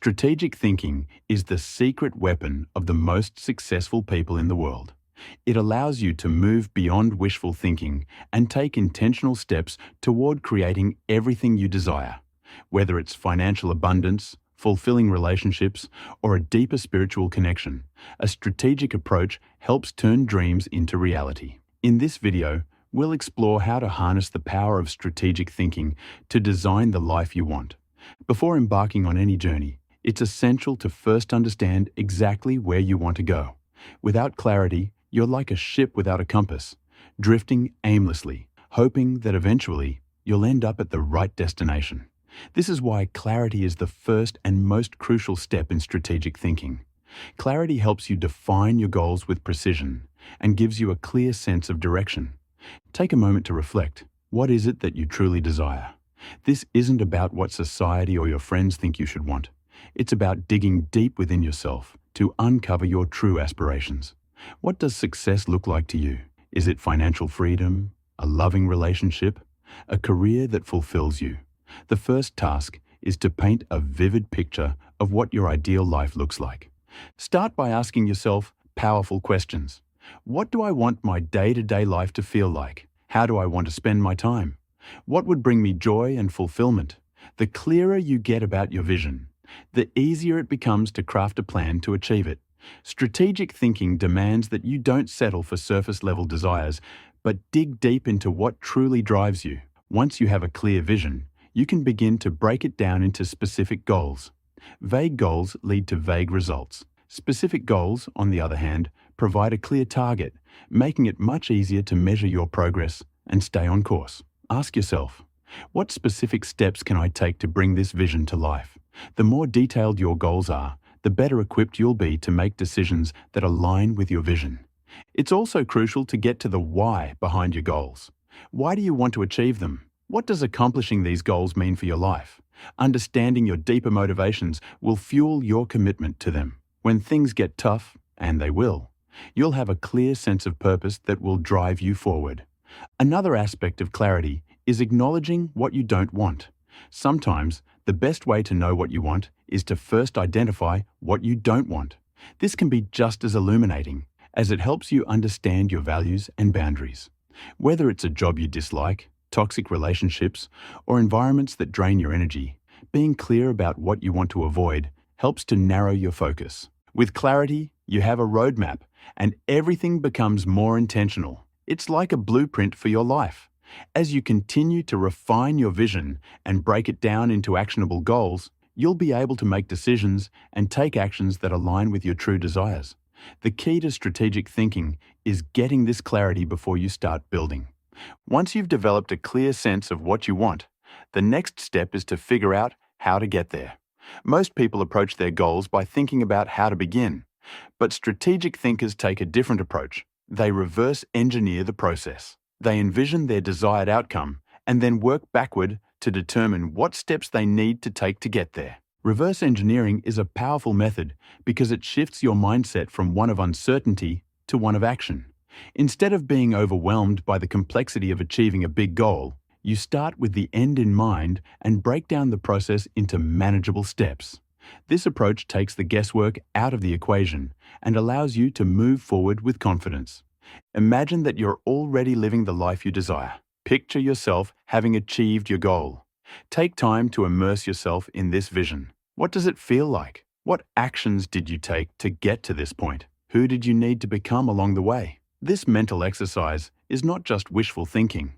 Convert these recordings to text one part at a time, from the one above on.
Strategic thinking is the secret weapon of the most successful people in the world. It allows you to move beyond wishful thinking and take intentional steps toward creating everything you desire. Whether it's financial abundance, fulfilling relationships, or a deeper spiritual connection, a strategic approach helps turn dreams into reality. In this video, we'll explore how to harness the power of strategic thinking to design the life you want. Before embarking on any journey, it's essential to first understand exactly where you want to go. Without clarity, you're like a ship without a compass, drifting aimlessly, hoping that eventually you'll end up at the right destination. This is why clarity is the first and most crucial step in strategic thinking. Clarity helps you define your goals with precision and gives you a clear sense of direction. Take a moment to reflect. What is it that you truly desire? This isn't about what society or your friends think you should want. It's about digging deep within yourself to uncover your true aspirations. What does success look like to you? Is it financial freedom, a loving relationship, a career that fulfills you? The first task is to paint a vivid picture of what your ideal life looks like. Start by asking yourself powerful questions. What do I want my day-to-day life to feel like? How do I want to spend my time? What would bring me joy and fulfillment? The clearer you get about your vision, the easier it becomes to craft a plan to achieve it. Strategic thinking demands that you don't settle for surface-level desires, but dig deep into what truly drives you. Once you have a clear vision, you can begin to break it down into specific goals. Vague goals lead to vague results. Specific goals, on the other hand, provide a clear target, making it much easier to measure your progress and stay on course. Ask yourself, what specific steps can I take to bring this vision to life? The more detailed your goals are, the better equipped you'll be to make decisions that align with your vision. It's also crucial to get to the why behind your goals. Why do you want to achieve them? What does accomplishing these goals mean for your life? Understanding your deeper motivations will fuel your commitment to them. When things get tough, and they will, you'll have a clear sense of purpose that will drive you forward. Another aspect of clarity is acknowledging what you don't want. Sometimes, the best way to know what you want is to first identify what you don't want. This can be just as illuminating, as it helps you understand your values and boundaries. Whether it's a job you dislike, toxic relationships, or environments that drain your energy, being clear about what you want to avoid helps to narrow your focus. With clarity, you have a roadmap, and everything becomes more intentional. It's like a blueprint for your life. As you continue to refine your vision and break it down into actionable goals, you'll be able to make decisions and take actions that align with your true desires. The key to strategic thinking is getting this clarity before you start building. Once you've developed a clear sense of what you want, the next step is to figure out how to get there. Most people approach their goals by thinking about how to begin, but strategic thinkers take a different approach. They reverse engineer the process. They envision their desired outcome and then work backward to determine what steps they need to take to get there. Reverse engineering is a powerful method because it shifts your mindset from one of uncertainty to one of action. Instead of being overwhelmed by the complexity of achieving a big goal, you start with the end in mind and break down the process into manageable steps. This approach takes the guesswork out of the equation and allows you to move forward with confidence. Imagine that you're already living the life you desire. Picture yourself having achieved your goal. Take time to immerse yourself in this vision. What does it feel like? What actions did you take to get to this point? Who did you need to become along the way? This mental exercise is not just wishful thinking.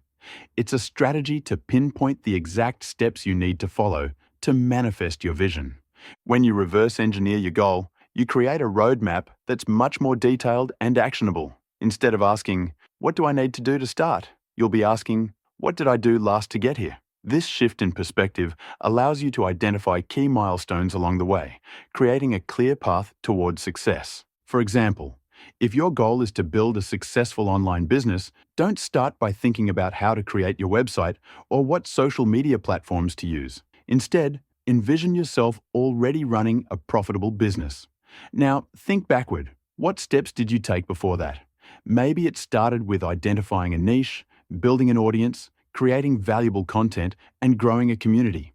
It's a strategy to pinpoint the exact steps you need to follow to manifest your vision. When you reverse engineer your goal, you create a roadmap that's much more detailed and actionable. Instead of asking, what do I need to do to start? You'll be asking, what did I do last to get here? This shift in perspective allows you to identify key milestones along the way, creating a clear path towards success. For example, if your goal is to build a successful online business, don't start by thinking about how to create your website or what social media platforms to use. Instead, envision yourself already running a profitable business. Now, think backward. What steps did you take before that? Maybe it started with identifying a niche, building an audience, creating valuable content, and growing a community.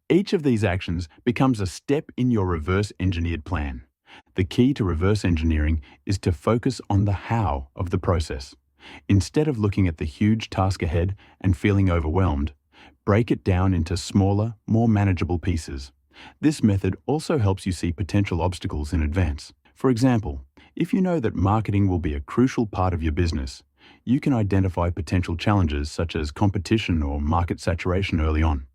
Each of these actions becomes a step in your reverse engineered plan. The key to reverse engineering is to focus on the how of the process. Instead of looking at the huge task ahead and feeling overwhelmed, break it down into smaller, more manageable pieces. This method also helps you see potential obstacles in advance. For example, if you know that marketing will be a crucial part of your business, you can identify potential challenges such as competition or market saturation early on.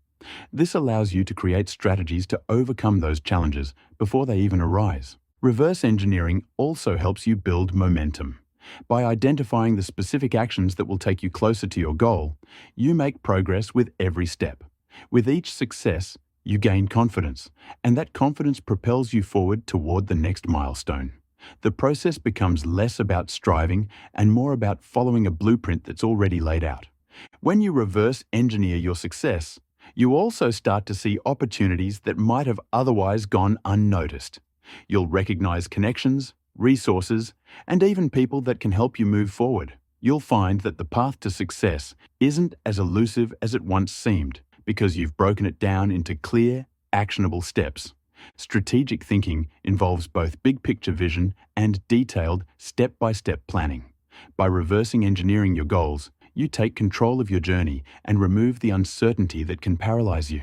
This allows you to create strategies to overcome those challenges before they even arise. Reverse engineering also helps you build momentum. By identifying the specific actions that will take you closer to your goal, you make progress with every step. With each success, you gain confidence, and that confidence propels you forward toward the next milestone. The process becomes less about striving and more about following a blueprint that's already laid out. When you reverse engineer your success, you also start to see opportunities that might have otherwise gone unnoticed. You'll recognize connections, resources, and even people that can help you move forward. You'll find that the path to success isn't as elusive as it once seemed because you've broken it down into clear, actionable steps. Strategic thinking involves both big picture vision and detailed, step-by-step planning. By reversing engineering your goals, you take control of your journey and remove the uncertainty that can paralyze you.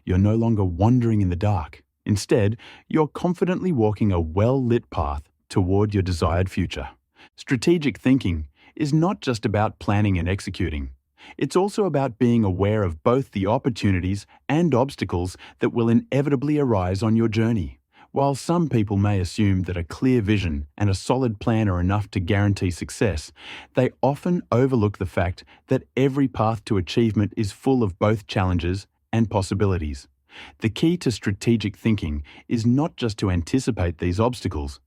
You're no longer wandering in the dark. Instead, you're confidently walking a well-lit path toward your desired future. Strategic thinking is not just about planning and executing. It's also about being aware of both the opportunities and obstacles that will inevitably arise on your journey. While some people may assume that a clear vision and a solid plan are enough to guarantee success, they often overlook the fact that every path to achievement is full of both challenges and possibilities. The key to strategic thinking is not just to anticipate these obstacles,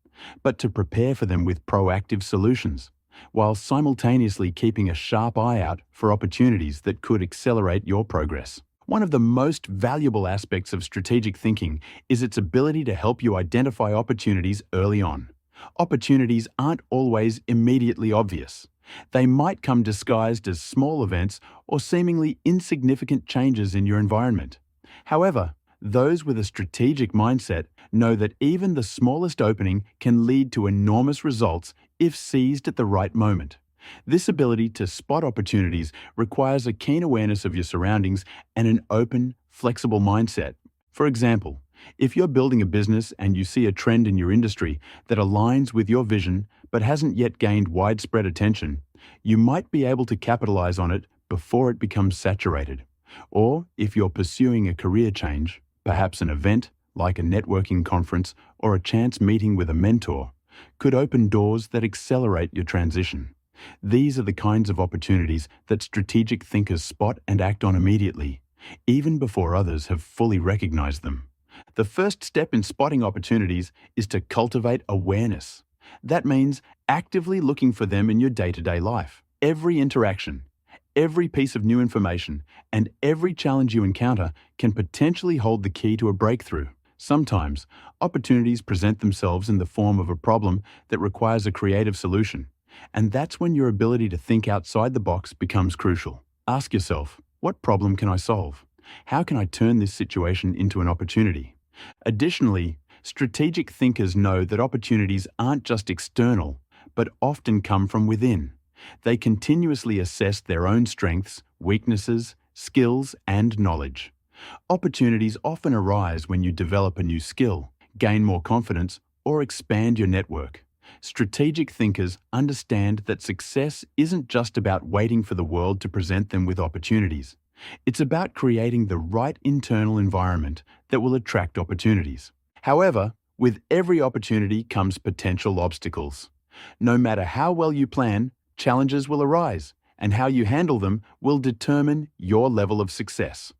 but to prepare for them with proactive solutions, while simultaneously keeping a sharp eye out for opportunities that could accelerate your progress. One of the most valuable aspects of strategic thinking is its ability to help you identify opportunities early on. Opportunities aren't always immediately obvious. They might come disguised as small events or seemingly insignificant changes in your environment. However, those with a strategic mindset know that even the smallest opening can lead to enormous results if seized at the right moment. This ability to spot opportunities requires a keen awareness of your surroundings and an open, flexible mindset. For example, if you're building a business and you see a trend in your industry that aligns with your vision but hasn't yet gained widespread attention, you might be able to capitalize on it before it becomes saturated. Or if you're pursuing a career change, perhaps an event like a networking conference or a chance meeting with a mentor could open doors that accelerate your transition. These are the kinds of opportunities that strategic thinkers spot and act on immediately, even before others have fully recognized them. The first step in spotting opportunities is to cultivate awareness. That means actively looking for them in your day-to-day life. Every interaction, every piece of new information, and every challenge you encounter can potentially hold the key to a breakthrough. Sometimes, opportunities present themselves in the form of a problem that requires a creative solution, and that's when your ability to think outside the box becomes crucial. Ask yourself, what problem can I solve? How can I turn this situation into an opportunity? Additionally, strategic thinkers know that opportunities aren't just external, but often come from within. They continuously assess their own strengths, weaknesses, skills, and knowledge. Opportunities often arise when you develop a new skill, gain more confidence, or expand your network. Strategic thinkers understand that success isn't just about waiting for the world to present them with opportunities. It's about creating the right internal environment that will attract opportunities. However, with every opportunity comes potential obstacles. No matter how well you plan, challenges will arise, and how you handle them will determine your level of success.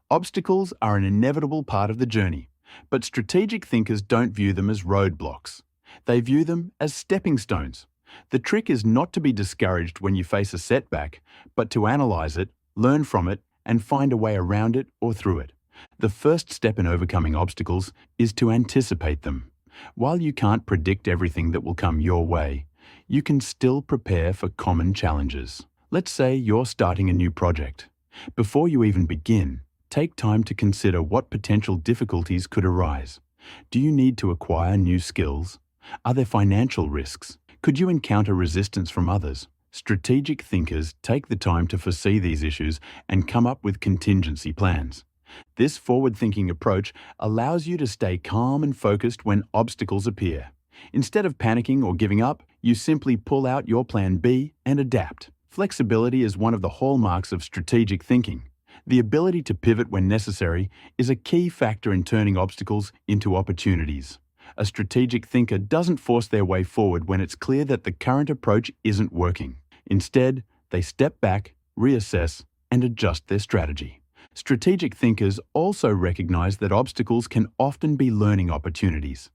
Obstacles are an inevitable part of the journey, but strategic thinkers don't view them as roadblocks. They view them as stepping stones. The trick is not to be discouraged when you face a setback, but to analyze it, learn from it, and find a way around it or through it. The first step in overcoming obstacles is to anticipate them. While you can't predict everything that will come your way, you can still prepare for common challenges. Let's say you're starting a new project. Before you even begin, take time to consider what potential difficulties could arise. Do you need to acquire new skills? Are there financial risks? Could you encounter resistance from others? Strategic thinkers take the time to foresee these issues and come up with contingency plans. This forward-thinking approach allows you to stay calm and focused when obstacles appear. Instead of panicking or giving up, you simply pull out your plan B and adapt. Flexibility is one of the hallmarks of strategic thinking. The ability to pivot when necessary is a key factor in turning obstacles into opportunities. A strategic thinker doesn't force their way forward when it's clear that the current approach isn't working. Instead, they step back, reassess, and adjust their strategy. Strategic thinkers also recognize that obstacles can often be learning opportunities.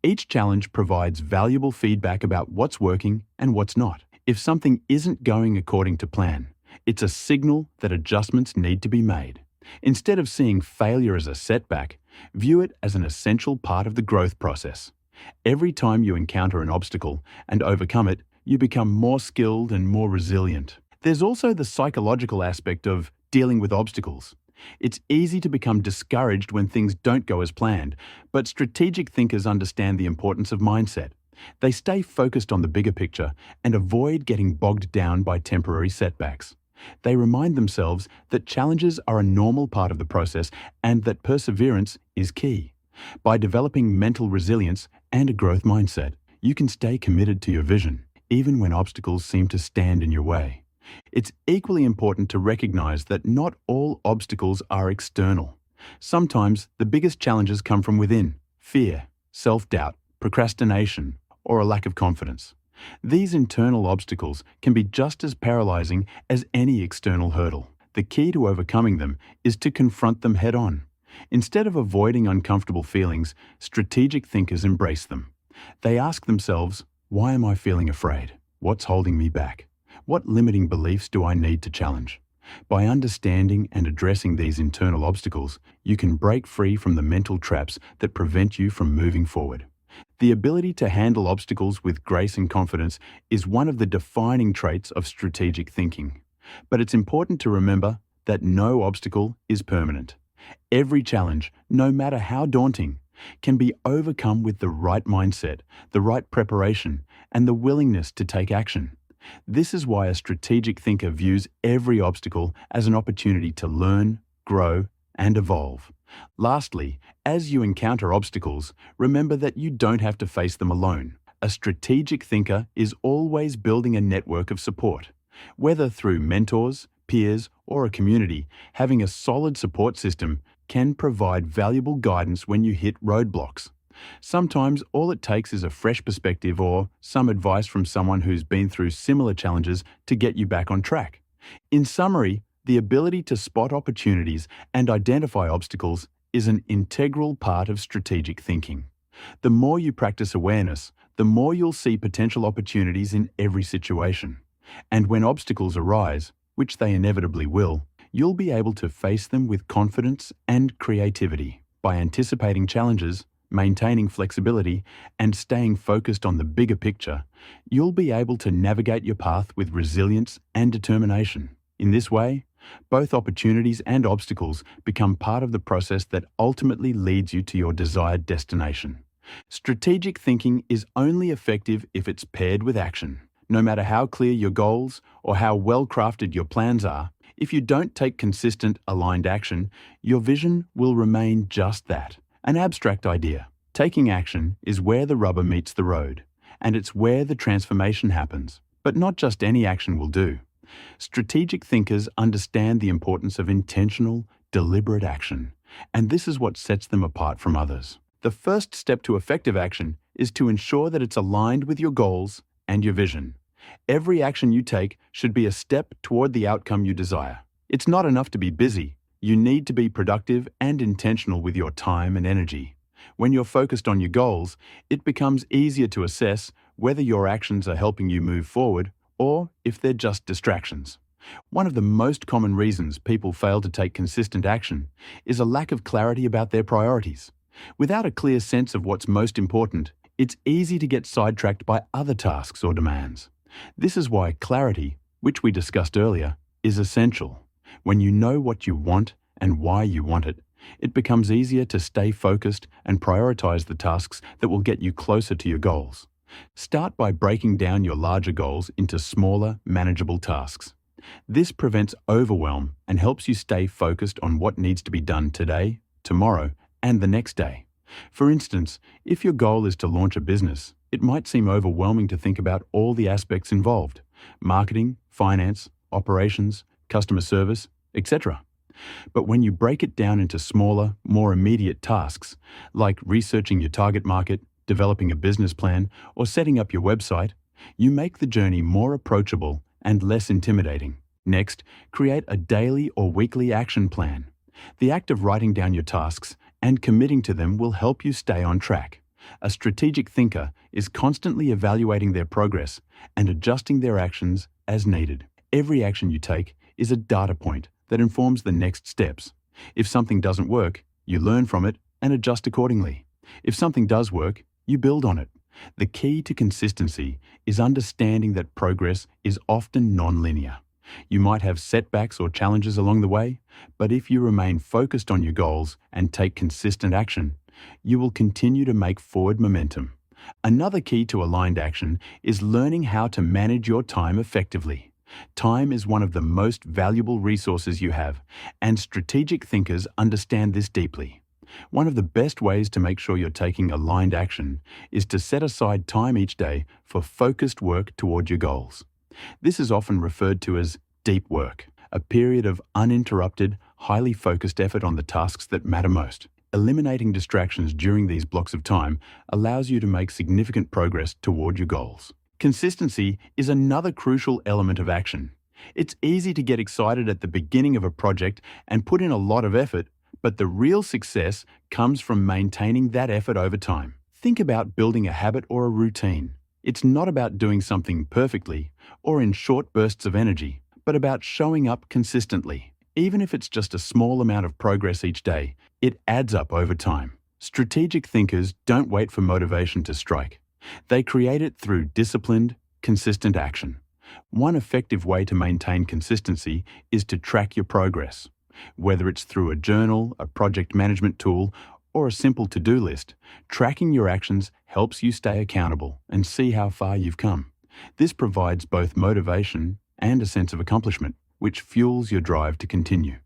Each challenge provides valuable feedback about what's working and what's not. If something isn't going according to plan, it's a signal that adjustments need to be made. Instead of seeing failure as a setback, view it as an essential part of the growth process. Every time you encounter an obstacle and overcome it, you become more skilled and more resilient. There's also the psychological aspect of dealing with obstacles. It's easy to become discouraged when things don't go as planned, but strategic thinkers understand the importance of mindset. They stay focused on the bigger picture and avoid getting bogged down by temporary setbacks. They remind themselves that challenges are a normal part of the process and that perseverance is key. By developing mental resilience and a growth mindset, you can stay committed to your vision, even when obstacles seem to stand in your way. It's equally important to recognize that not all obstacles are external. Sometimes the biggest challenges come from within: fear, self-doubt, procrastination, or a lack of confidence. These internal obstacles can be just as paralyzing as any external hurdle. The key to overcoming them is to confront them head-on. Instead of avoiding uncomfortable feelings, strategic thinkers embrace them. They ask themselves, why am I feeling afraid? What's holding me back? What limiting beliefs do I need to challenge? By understanding and addressing these internal obstacles, you can break free from the mental traps that prevent you from moving forward. The ability to handle obstacles with grace and confidence is one of the defining traits of strategic thinking. But it's important to remember that no obstacle is permanent. Every challenge, no matter how daunting, can be overcome with the right mindset, the right preparation, and the willingness to take action. This is why a strategic thinker views every obstacle as an opportunity to learn, grow, and evolve. Lastly, as you encounter obstacles, remember that you don't have to face them alone. A strategic thinker is always building a network of support. Whether through mentors, peers, or a community, having a solid support system can provide valuable guidance when you hit roadblocks. Sometimes all it takes is a fresh perspective or some advice from someone who's been through similar challenges to get you back on track. In summary, the ability to spot opportunities and identify obstacles is an integral part of strategic thinking. The more you practice awareness, the more you'll see potential opportunities in every situation. And when obstacles arise, which they inevitably will, you'll be able to face them with confidence and creativity. By anticipating challenges, maintaining flexibility, and staying focused on the bigger picture, you'll be able to navigate your path with resilience and determination. In this way, both opportunities and obstacles become part of the process that ultimately leads you to your desired destination. Strategic thinking is only effective if it's paired with action. No matter how clear your goals or how well-crafted your plans are, if you don't take consistent, aligned action, your vision will remain just that, an abstract idea. Taking action is where the rubber meets the road, and it's where the transformation happens. But not just any action will do. Strategic thinkers understand the importance of intentional, deliberate action, and this is what sets them apart from others. The first step to effective action is to ensure that it's aligned with your goals and your vision. Every action you take should be a step toward the outcome you desire. It's not enough to be busy. You need to be productive and intentional with your time and energy. When you're focused on your goals, it becomes easier to assess whether your actions are helping you move forward or if they're just distractions. One of the most common reasons people fail to take consistent action is a lack of clarity about their priorities. Without a clear sense of what's most important, it's easy to get sidetracked by other tasks or demands. This is why clarity, which we discussed earlier, is essential. When you know what you want and why you want it, it becomes easier to stay focused and prioritize the tasks that will get you closer to your goals. Start by breaking down your larger goals into smaller, manageable tasks. This prevents overwhelm and helps you stay focused on what needs to be done today, tomorrow, and the next day. For instance, if your goal is to launch a business, it might seem overwhelming to think about all the aspects involved: marketing, finance, operations, customer service, etc. But when you break it down into smaller, more immediate tasks, like researching your target market, developing a business plan, or setting up your website, you make the journey more approachable and less intimidating. Next, create a daily or weekly action plan. The act of writing down your tasks and committing to them will help you stay on track. A strategic thinker is constantly evaluating their progress and adjusting their actions as needed. Every action you take is a data point that informs the next steps. If something doesn't work, you learn from it and adjust accordingly. If something does work, you build on it. The key to consistency is understanding that progress is often non-linear. You might have setbacks or challenges along the way, but if you remain focused on your goals and take consistent action, you will continue to make forward momentum. Another key to aligned action is learning how to manage your time effectively. Time is one of the most valuable resources you have, and strategic thinkers understand this deeply. One of the best ways to make sure you're taking aligned action is to set aside time each day for focused work toward your goals. This is often referred to as deep work, a period of uninterrupted, highly focused effort on the tasks that matter most. Eliminating distractions during these blocks of time allows you to make significant progress toward your goals. Consistency is another crucial element of action. It's easy to get excited at the beginning of a project and put in a lot of effort, but the real success comes from maintaining that effort over time. Think about building a habit or a routine. It's not about doing something perfectly or in short bursts of energy, but about showing up consistently. Even if it's just a small amount of progress each day, it adds up over time. Strategic thinkers don't wait for motivation to strike. They create it through disciplined, consistent action. One effective way to maintain consistency is to track your progress. Whether it's through a journal, a project management tool, or a simple to-do list, tracking your actions helps you stay accountable and see how far you've come. This provides both motivation and a sense of accomplishment, which fuels your drive to continue.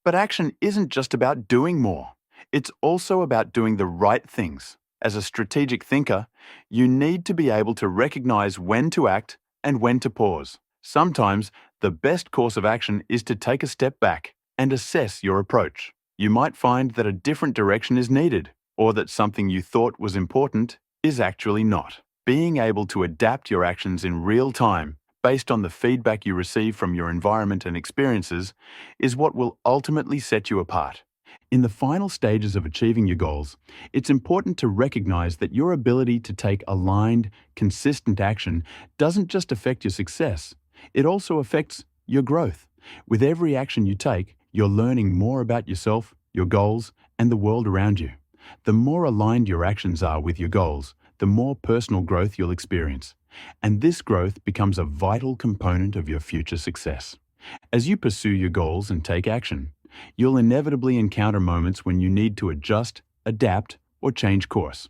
But action isn't just about doing more. It's also about doing the right things. As a strategic thinker, you need to be able to recognize when to act and when to pause. Sometimes, the best course of action is to take a step back and assess your approach. You might find that a different direction is needed, or that something you thought was important is actually not. Being able to adapt your actions in real time, based on the feedback you receive from your environment and experiences, is what will ultimately set you apart. In the final stages of achieving your goals, it's important to recognize that your ability to take aligned, consistent action doesn't just affect your success, it also affects your growth. With every action you take, you're learning more about yourself, your goals, and the world around you. The more aligned your actions are with your goals, the more personal growth you'll experience. And this growth becomes a vital component of your future success. As you pursue your goals and take action, you'll inevitably encounter moments when you need to adjust, adapt, or change course.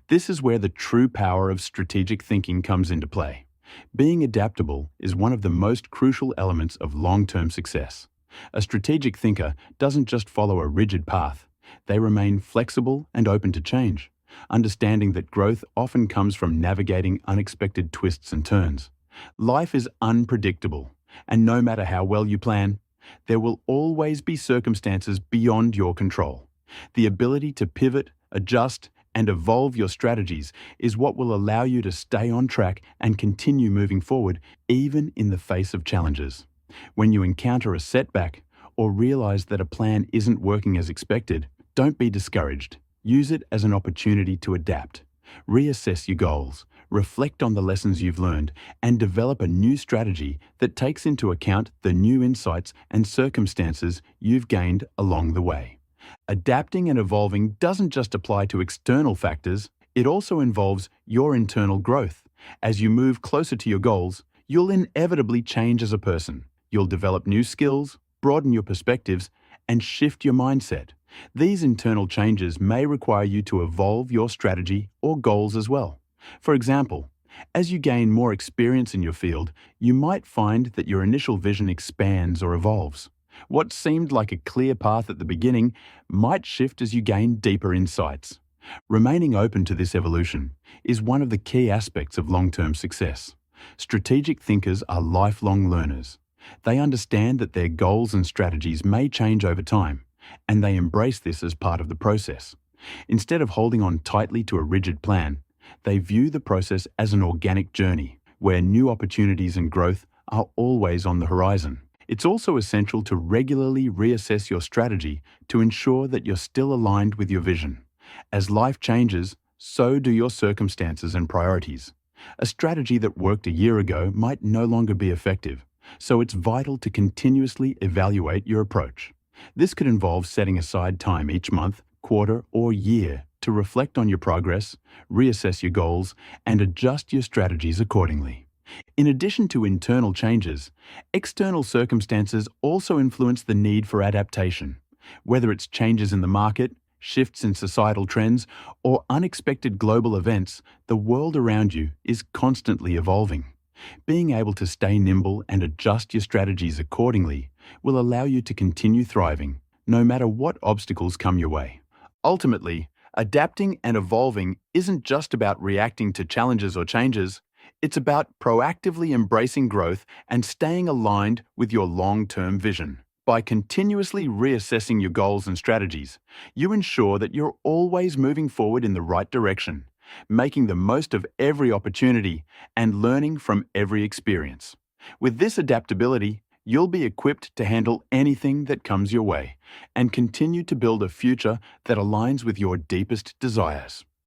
This is where the true power of strategic thinking comes into play. Being adaptable is one of the most crucial elements of long-term success. A strategic thinker doesn't just follow a rigid path. They remain flexible and open to change, understanding that growth often comes from navigating unexpected twists and turns. Life is unpredictable, and no matter how well you plan, there will always be circumstances beyond your control. The ability to pivot, adjust, and evolve your strategies is what will allow you to stay on track and continue moving forward, even in the face of challenges. When you encounter a setback or realize that a plan isn't working as expected, don't be discouraged. Use it as an opportunity to adapt. Reassess your goals, reflect on the lessons you've learned, and develop a new strategy that takes into account the new insights and circumstances you've gained along the way. Adapting and evolving doesn't just apply to external factors, it also involves your internal growth. As you move closer to your goals, you'll inevitably change as a person. You'll develop new skills, broaden your perspectives, and shift your mindset. These internal changes may require you to evolve your strategy or goals as well. For example, as you gain more experience in your field, you might find that your initial vision expands or evolves. What seemed like a clear path at the beginning might shift as you gain deeper insights. Remaining open to this evolution is one of the key aspects of long-term success. Strategic thinkers are lifelong learners. They understand that their goals and strategies may change over time, and they embrace this as part of the process. Instead of holding on tightly to a rigid plan, they view the process as an organic journey, where new opportunities and growth are always on the horizon. It's also essential to regularly reassess your strategy to ensure that you're still aligned with your vision. As life changes, so do your circumstances and priorities. A strategy that worked a year ago might no longer be effective, so it's vital to continuously evaluate your approach. This could involve setting aside time each month, quarter, or year to reflect on your progress, reassess your goals, and adjust your strategies accordingly. In addition to internal changes, external circumstances also influence the need for adaptation. Whether it's changes in the market, shifts in societal trends, or unexpected global events, the world around you is constantly evolving. Being able to stay nimble and adjust your strategies accordingly will allow you to continue thriving, no matter what obstacles come your way. Ultimately, adapting and evolving isn't just about reacting to challenges or changes, it's about proactively embracing growth and staying aligned with your long-term vision. By continuously reassessing your goals and strategies, you ensure that you're always moving forward in the right direction, making the most of every opportunity and learning from every experience. With this adaptability, you'll be equipped to handle anything that comes your way and continue to build a future that aligns with your deepest desires.